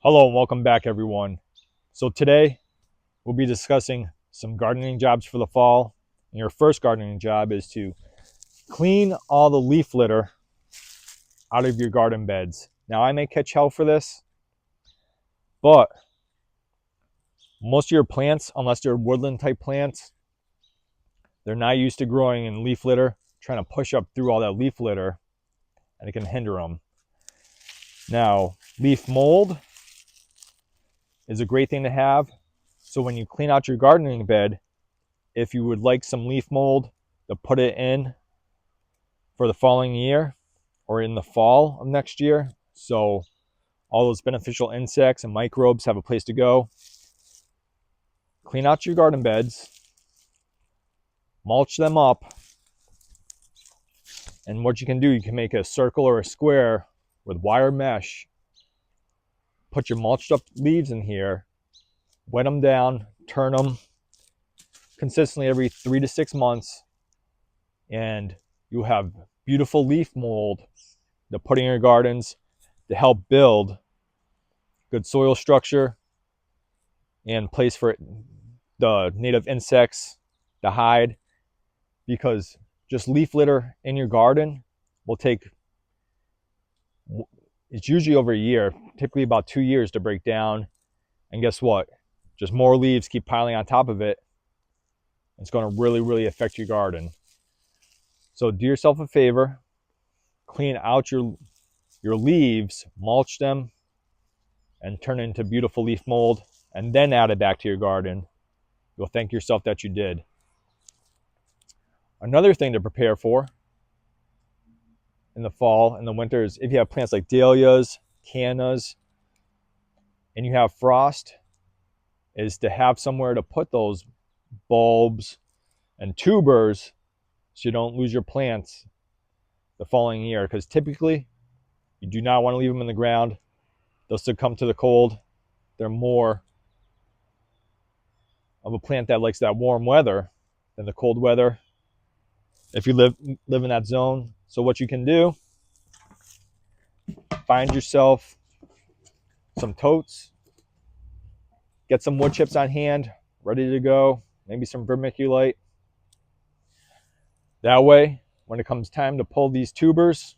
Hello and welcome back, everyone. So today we'll be discussing some gardening jobs for the fall. And your first gardening job is to clean all the leaf litter out of your garden beds. Now I may catch hell for this, but most of your plants, unless they're woodland type plants, they're not used to growing in leaf litter, trying to push up through all that leaf litter, and it can hinder them. Now, leaf mold is a great thing to have. So when you clean out your gardening bed, if you would like some leaf mold to put it in for the following year or in the fall of next year, so all those beneficial insects and microbes have a place to go, clean out your garden beds, mulch them up, and what you can do, you can make a circle or a square with wire mesh, put your mulched up leaves in here, wet them down, turn them consistently every 3 to 6 months, and you have beautiful leaf mold to put in your gardens to help build good soil structure and place for the native insects to hide, because just leaf litter in your garden will take, it's usually over a year, typically about 2 years to break down. And guess what? Just more leaves keep piling on top of it. It's going to really affect your garden. So do yourself a favor, clean out your leaves, mulch them, and turn it into beautiful leaf mold, and then add it back to your garden. You'll thank yourself that you did. Another thing to prepare for in the fall and the winter is if you have plants like dahlias, cannas, and you have frost, is to have somewhere to put those bulbs and tubers so you don't lose your plants the following year, because typically you do not want to leave them in the ground. They'll succumb to the cold. They're more of a plant that likes that warm weather than the cold weather if you live in that zone. So what you can do, find yourself some totes, get some wood chips on hand, ready to go, maybe some vermiculite. That way, when it comes time to pull these tubers,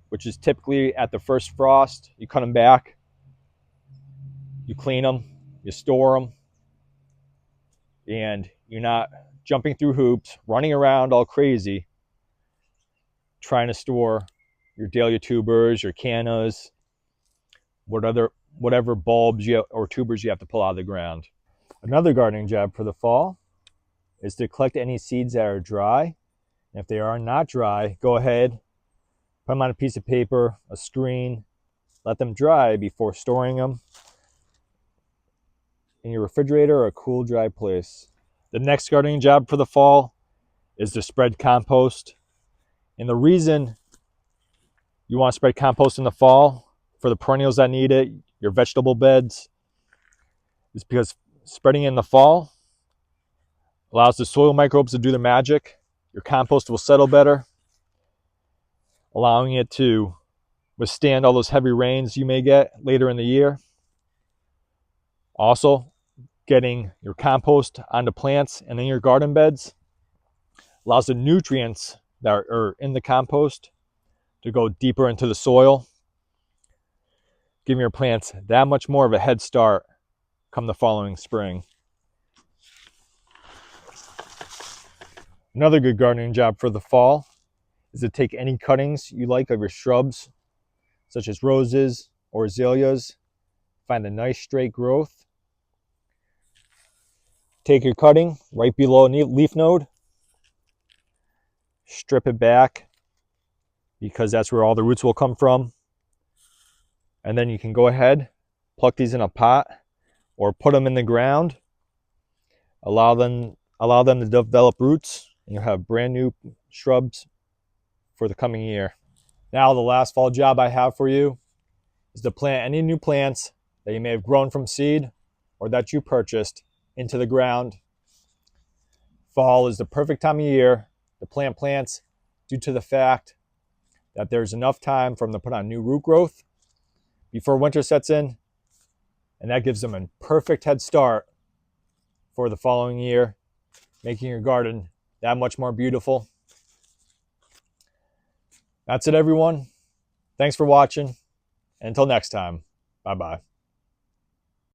which is typically at the first frost, you cut them back, you clean them, you store them, and you're not jumping through hoops, running around all crazy, trying to store your dahlia tubers, your cannas, whatever bulbs or tubers you have to pull out of the ground. Another gardening job for the fall is to collect any seeds that are dry. And if they are not dry, go ahead, put them on a piece of paper, a screen, let them dry before storing them in your refrigerator or a cool, dry place. The next gardening job for the fall is to spread compost. And the reason you want to spread compost in the fall for the perennials that need it, your vegetable beds, is because spreading in the fall allows the soil microbes to do their magic. Your compost will settle better, allowing it to withstand all those heavy rains you may get later in the year. Also, getting your compost onto plants and in your garden beds allows the nutrients that are in the compost to go deeper into the soil, giving your plants that much more of a head start come the following spring. Another good gardening job for the fall is to take any cuttings you like of your shrubs, such as roses or azaleas, find a nice straight growth. Take your cutting right below a leaf node, strip it back because that's where all the roots will come from. And then you can go ahead, pluck these in a pot or put them in the ground, allow them to develop roots, and you'll have brand new shrubs for the coming year. Now, the last fall job I have for you is to plant any new plants that you may have grown from seed or that you purchased into the ground. Fall is the perfect time of year to plant plants due to the fact that there's enough time for them to put on new root growth before winter sets in, and that gives them a perfect head start for the following year, making your garden that much more beautiful. That's it, everyone. Thanks for watching. Until next time, bye-bye.